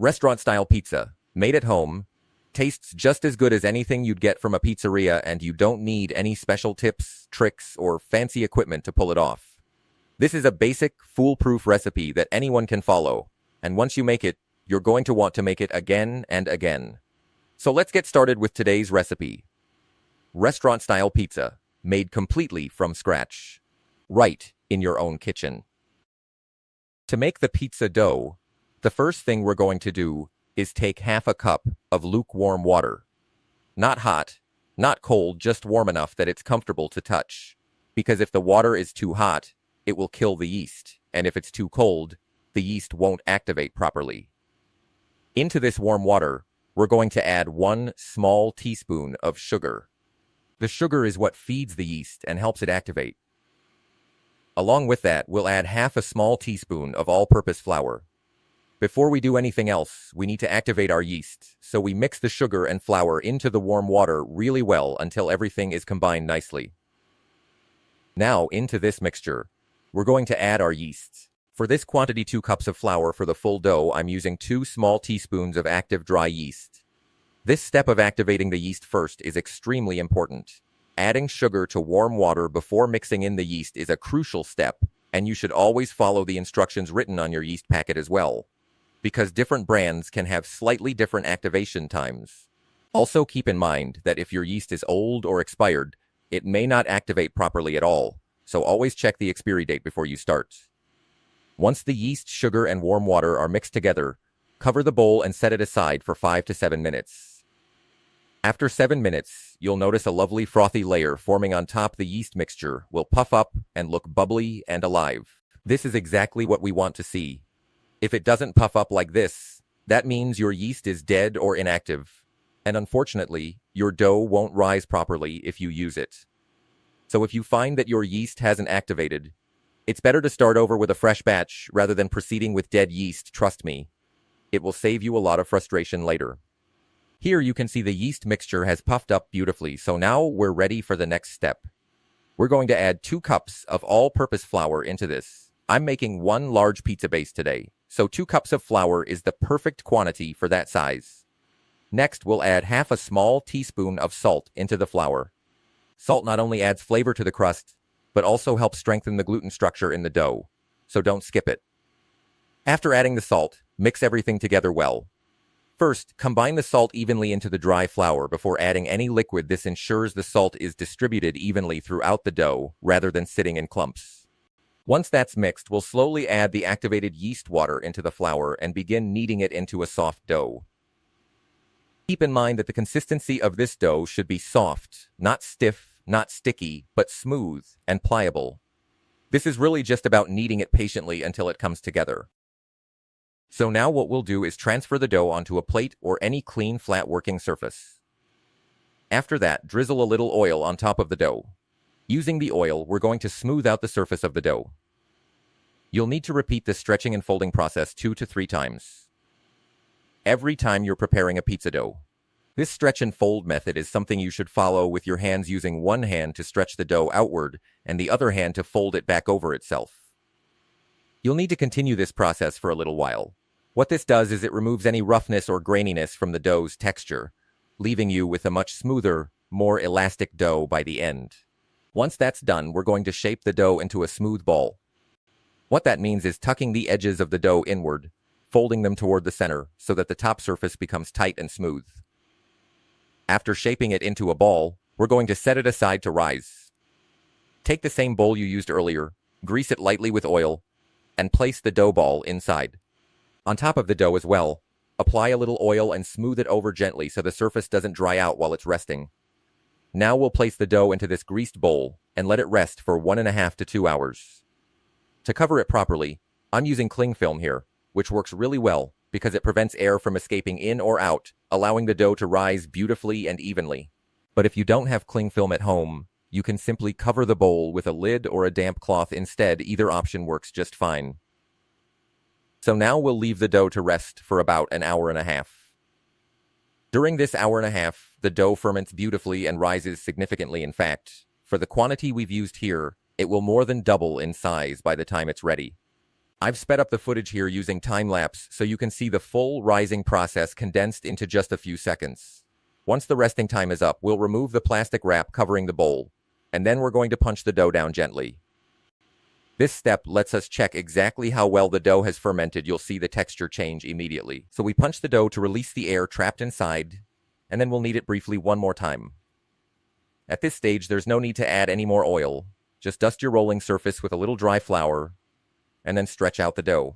Restaurant-style pizza, made at home, tastes just as good as anything you'd get from a pizzeria, and you don't need any special tips, tricks, or fancy equipment to pull it off. This is a basic, foolproof recipe that anyone can follow, and once you make it, you're going to want to make it again and again. So let's get started with today's recipe. Restaurant-style pizza, made completely from scratch, right in your own kitchen. To make the pizza dough, the first thing we're going to do is take half a cup of lukewarm water. Not hot, not cold, just warm enough that it's comfortable to touch. Because if the water is too hot, it will kill the yeast, and if it's too cold, the yeast won't activate properly. Into this warm water, we're going to add 1 small teaspoon of sugar. The sugar is what feeds the yeast and helps it activate. Along with that, we'll add half a small teaspoon of all-purpose flour. Before we do anything else, we need to activate our yeast, so we mix the sugar and flour into the warm water really well until everything is combined nicely. Now, into this mixture, we're going to add our yeast. For this quantity, 2 cups of flour for the full dough, I'm using 2 small teaspoons of active dry yeast. This step of activating the yeast first is extremely important. Adding sugar to warm water before mixing in the yeast is a crucial step, and you should always follow the instructions written on your yeast packet as well, because different brands can have slightly different activation times. Also keep in mind that if your yeast is old or expired, it may not activate properly at all, so always check the expiry date before you start. Once the yeast, sugar, and warm water are mixed together, cover the bowl and set it aside for 5 to 7 minutes. After 7 minutes, you'll notice a lovely frothy layer forming on top. The yeast mixture will puff up and look bubbly and alive. This is exactly what we want to see. If it doesn't puff up like this, that means your yeast is dead or inactive, and unfortunately, your dough won't rise properly if you use it. So if you find that your yeast hasn't activated, it's better to start over with a fresh batch rather than proceeding with dead yeast, trust me. It will save you a lot of frustration later. Here you can see the yeast mixture has puffed up beautifully, so now we're ready for the next step. We're going to add 2 cups of all-purpose flour into this. I'm making 1 large pizza base today, so 2 cups of flour is the perfect quantity for that size. Next, we'll add half a small teaspoon of salt into the flour. Salt not only adds flavor to the crust, but also helps strengthen the gluten structure in the dough, so don't skip it. After adding the salt, mix everything together well. First, combine the salt evenly into the dry flour before adding any liquid. This ensures the salt is distributed evenly throughout the dough rather than sitting in clumps. Once that's mixed, we'll slowly add the activated yeast water into the flour and begin kneading it into a soft dough. Keep in mind that the consistency of this dough should be soft, not stiff, not sticky, but smooth and pliable. This is really just about kneading it patiently until it comes together. So now what we'll do is transfer the dough onto a plate or any clean, flat working surface. After that, drizzle a little oil on top of the dough. Using the oil, we're going to smooth out the surface of the dough. You'll need to repeat this stretching and folding process 2 to 3 times. Every time you're preparing a pizza dough. This stretch and fold method is something you should follow with your hands, using one hand to stretch the dough outward and the other hand to fold it back over itself. You'll need to continue this process for a little while. What this does is it removes any roughness or graininess from the dough's texture, leaving you with a much smoother, more elastic dough by the end. Once that's done, we're going to shape the dough into a smooth ball. What that means is tucking the edges of the dough inward, folding them toward the center so that the top surface becomes tight and smooth. After shaping it into a ball, we're going to set it aside to rise. Take the same bowl you used earlier, grease it lightly with oil, and place the dough ball inside. On top of the dough as well, apply a little oil and smooth it over gently so the surface doesn't dry out while it's resting. Now we'll place the dough into this greased bowl and let it rest for 1.5 to 2 hours. To cover it properly, I'm using cling film here, which works really well because it prevents air from escaping in or out, allowing the dough to rise beautifully and evenly. But if you don't have cling film at home, you can simply cover the bowl with a lid or a damp cloth instead. Either option works just fine. So now we'll leave the dough to rest for about 1.5 hours. During this 1.5 hours, the dough ferments beautifully and rises significantly. In fact, for the quantity we've used here, it will more than double in size by the time it's ready. I've sped up the footage here using time-lapse so you can see the full rising process condensed into just a few seconds. Once the resting time is up, we'll remove the plastic wrap covering the bowl, and then we're going to punch the dough down gently. This step lets us check exactly how well the dough has fermented. You'll see the texture change immediately. So we punch the dough to release the air trapped inside, and then we'll knead it briefly one more time. At this stage, there's no need to add any more oil. Just dust your rolling surface with a little dry flour, and then stretch out the dough.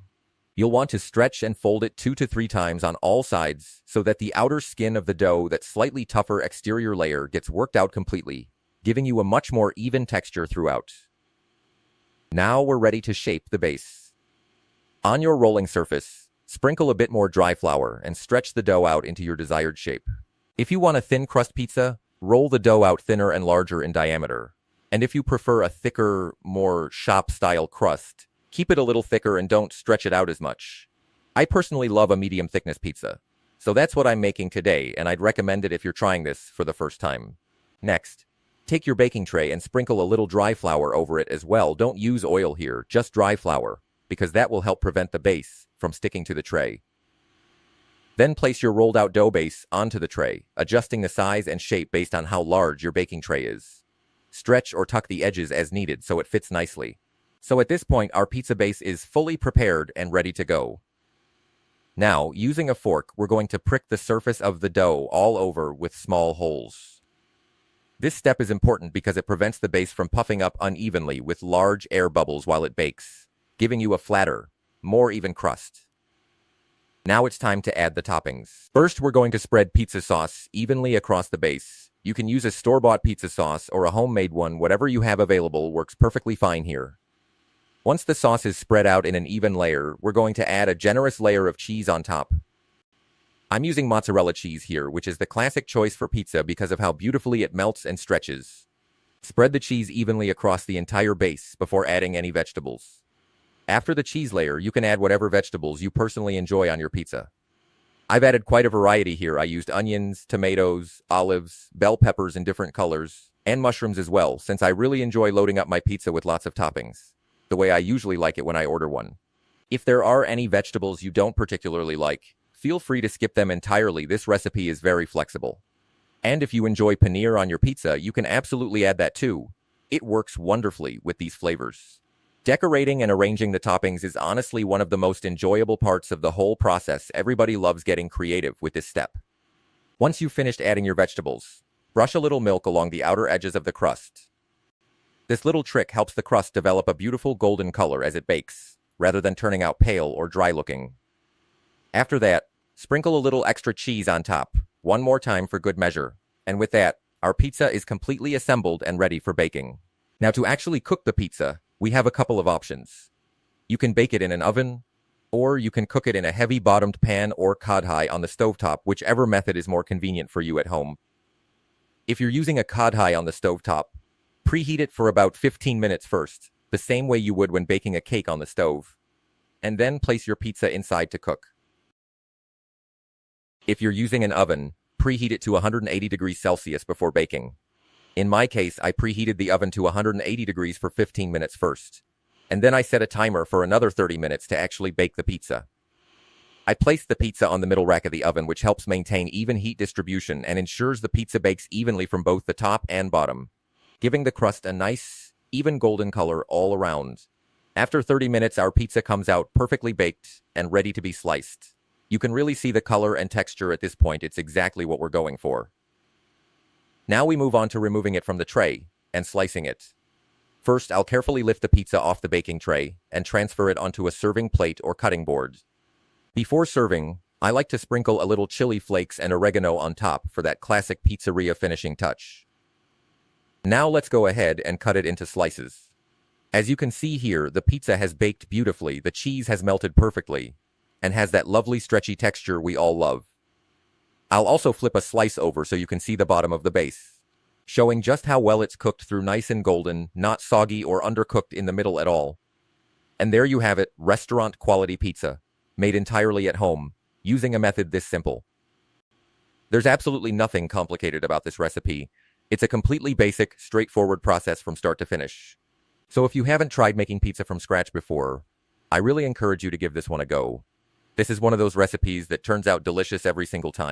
You'll want to stretch and fold it 2 to 3 times on all sides so that the outer skin of the dough, that slightly tougher exterior layer, gets worked out completely, giving you a much more even texture throughout. Now we're ready to shape the base. On your rolling surface, sprinkle a bit more dry flour and stretch the dough out into your desired shape. If you want a thin crust pizza, roll the dough out thinner and larger in diameter. And if you prefer a thicker, more shop-style crust, keep it a little thicker and don't stretch it out as much. I personally love a medium thickness pizza, so that's what I'm making today, and I'd recommend it if you're trying this for the first time. Next, take your baking tray and sprinkle a little dry flour over it as well. Don't use oil here, just dry flour, because that will help prevent the base from sticking to the tray. Then place your rolled out dough base onto the tray, adjusting the size and shape based on how large your baking tray is. Stretch or tuck the edges as needed so it fits nicely. So at this point, our pizza base is fully prepared and ready to go. Now, using a fork, we're going to prick the surface of the dough all over with small holes. This step is important because it prevents the base from puffing up unevenly with large air bubbles while it bakes, giving you a flatter, more even crust. Now it's time to add the toppings. First, we're going to spread pizza sauce evenly across the base. You can use a store-bought pizza sauce or a homemade one. Whatever you have available works perfectly fine here. Once the sauce is spread out in an even layer, we're going to add a generous layer of cheese on top. I'm using mozzarella cheese here, which is the classic choice for pizza because of how beautifully it melts and stretches. Spread the cheese evenly across the entire base before adding any vegetables. After the cheese layer, you can add whatever vegetables you personally enjoy on your pizza. I've added quite a variety here. I used onions, tomatoes, olives, bell peppers in different colors, and mushrooms as well, since I really enjoy loading up my pizza with lots of toppings, the way I usually like it when I order one. If there are any vegetables you don't particularly like, feel free to skip them entirely. This recipe is very flexible. And if you enjoy paneer on your pizza, you can absolutely add that too. It works wonderfully with these flavors. Decorating and arranging the toppings is honestly one of the most enjoyable parts of the whole process. Everybody loves getting creative with this step. Once you've finished adding your vegetables, brush a little milk along the outer edges of the crust. This little trick helps the crust develop a beautiful golden color as it bakes, rather than turning out pale or dry looking. After that, sprinkle a little extra cheese on top, one more time for good measure. And with that, our pizza is completely assembled and ready for baking. Now, to actually cook the pizza, we have a couple of options. You can bake it in an oven, or you can cook it in a heavy-bottomed pan or kadhai on the stovetop, whichever method is more convenient for you at home. If you're using a kadhai on the stovetop, preheat it for about 15 minutes first, the same way you would when baking a cake on the stove, and then place your pizza inside to cook. If you're using an oven, preheat it to 180 degrees Celsius before baking. In my case, I preheated the oven to 180 degrees for 15 minutes first, and then I set a timer for another 30 minutes to actually bake the pizza. I placed the pizza on the middle rack of the oven, which helps maintain even heat distribution and ensures the pizza bakes evenly from both the top and bottom, giving the crust a nice, even golden color all around. After 30 minutes, our pizza comes out perfectly baked and ready to be sliced. You can really see the color and texture at this point. It's exactly what we're going for. Now we move on to removing it from the tray and slicing it. First, I'll carefully lift the pizza off the baking tray and transfer it onto a serving plate or cutting board. Before serving, I like to sprinkle a little chili flakes and oregano on top for that classic pizzeria finishing touch. Now let's go ahead and cut it into slices. As you can see here, the pizza has baked beautifully, the cheese has melted perfectly, and has that lovely stretchy texture we all love. I'll also flip a slice over so you can see the bottom of the base, showing just how well it's cooked through, nice and golden, not soggy or undercooked in the middle at all. And there you have it, restaurant quality pizza, made entirely at home, using a method this simple. There's absolutely nothing complicated about this recipe. It's a completely basic, straightforward process from start to finish. So if you haven't tried making pizza from scratch before, I really encourage you to give this one a go. This is one of those recipes that turns out delicious every single time.